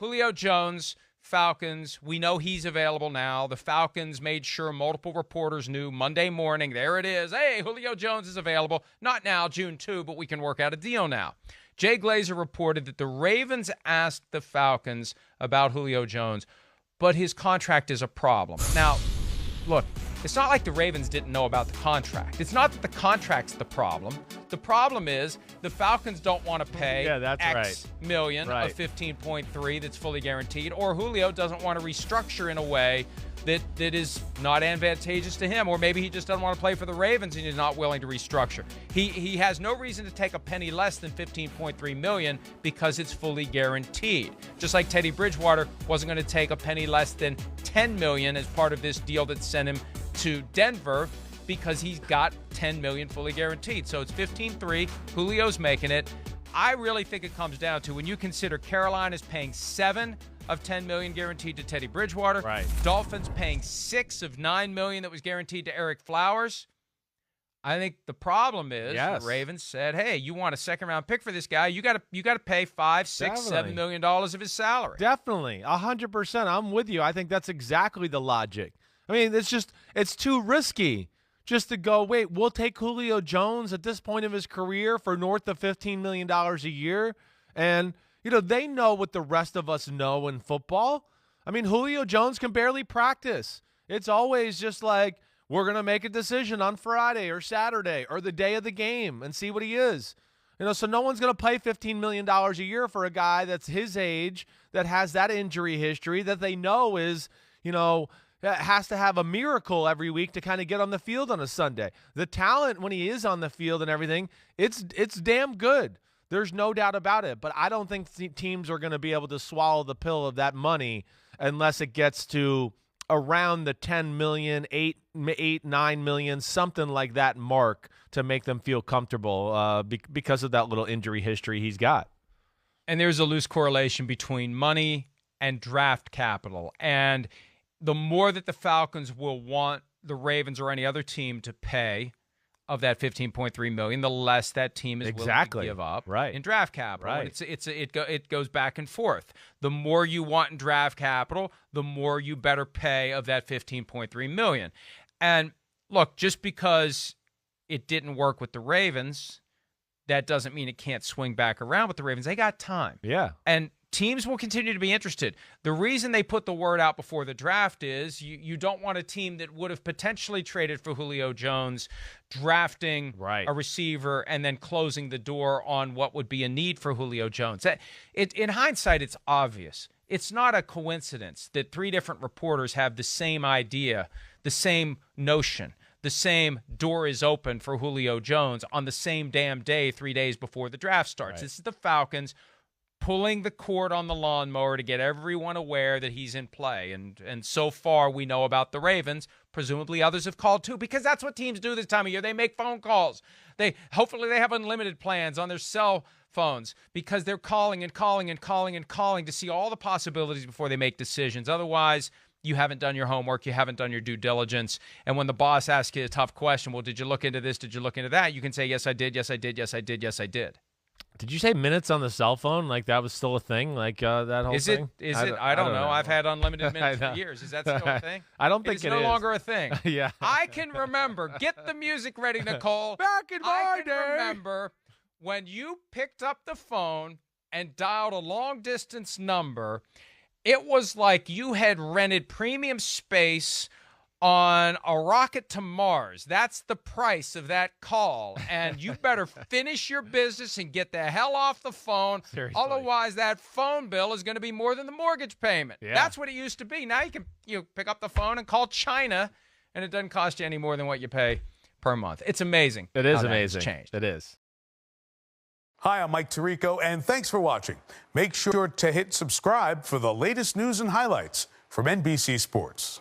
Julio Jones, Falcons, we know he's available now. The Falcons made sure multiple reporters knew Monday morning, there it is. Hey, Julio Jones is available. Not now, June 2, but we can work out a deal now. Jay Glazer reported that the Ravens asked the Falcons about Julio Jones, but his contract is a problem. Now, look, it's not like the Ravens didn't know about the contract. It's not that the contract's the problem. The problem is the Falcons don't want to pay X million of 15.3 that's fully guaranteed, or Julio doesn't want to restructure in a way that is not advantageous to him, or maybe he just doesn't want to play for the Ravens and he's not willing to restructure. He has no reason to take a penny less than $15.3 million because it's fully guaranteed. Just like Teddy Bridgewater wasn't going to take a penny less than $10 million as part of this deal that sent him to Denver because he's got $10 million fully guaranteed. So it's 15.3. Julio's making it. I really think it comes down to when you consider Carolina's paying $7 of $10 million guaranteed to Teddy Bridgewater. Right. Dolphins paying $6 of $9 million that was guaranteed to Eric Flowers. I think the problem is the Ravens said, "Hey, you want a second-round pick for this guy? You got to pay $5, $6, $7 million of his salary." Definitely, 100%. I'm with you. I think that's exactly the logic. I mean, it's too risky just to go, wait, we'll take Julio Jones at this point of his career for north of $15 million a year. And, they know what the rest of us know in football. I mean, Julio Jones can barely practice. It's always just like, we're going to make a decision on Friday or Saturday or the day of the game and see what he is. So no one's going to pay $15 million a year for a guy that's his age, that has that injury history, that they know is, has to have a miracle every week to kind of get on the field on a Sunday. The talent when he is on the field and everything, it's damn good. There's no doubt about it. But I don't think teams are going to be able to swallow the pill of that money unless it gets to around the 10 million, 8, 9 million, something like that mark to make them feel comfortable because of that little injury history he's got. And there's a loose correlation between money and draft capital. And the more that the Falcons will want the Ravens or any other team to pay of that $15.3 million, the less that team is willing to give up in draft capital. Right. It goes back and forth. The more you want in draft capital, the more you better pay of that $15.3 million. And look, just because it didn't work with the Ravens, that doesn't mean it can't swing back around with the Ravens. They got time. Yeah. And teams will continue to be interested. The reason they put the word out before the draft is you don't want a team that would have potentially traded for Julio Jones, drafting a receiver, and then closing the door on what would be a need for Julio Jones. In hindsight, it's obvious. It's not a coincidence that three different reporters have the same idea, the same notion, the same door is open for Julio Jones on the same damn day, 3 days before the draft starts. Right. This is the Falcons pulling the cord on the lawnmower to get everyone aware that he's in play. And so far we know about the Ravens. Presumably others have called too, because that's what teams do this time of year. They make phone calls. Hopefully they have unlimited plans on their cell phones because they're calling and calling and calling and calling to see all the possibilities before they make decisions. Otherwise, you haven't done your homework. You haven't done your due diligence. And when the boss asks you a tough question, well, did you look into this? Did you look into that? You can say, yes, I did. Yes, I did. Yes, I did. Yes, I did. Did you say minutes on the cell phone? Like that was still a thing? Like that whole thing? Is it? I don't know. I've had unlimited minutes for years. Is that still a thing? I don't think it's no longer a thing. Yeah. I can remember. Get the music ready, Nicole. Back in my day. I can remember when you picked up the phone and dialed a long-distance number. It was like you had rented premium space on a rocket to Mars. That's the price of that call. And you better finish your business and get the hell off the phone. Seriously. Otherwise, that phone bill is going to be more than the mortgage payment. Yeah. That's what it used to be. Now you can pick up the phone and call China, and it doesn't cost you any more than what you pay per month. It's amazing. It is how amazing. That has changed. It is. Hi, I'm Mike Tirico, and thanks for watching. Make sure to hit subscribe for the latest news and highlights from NBC Sports.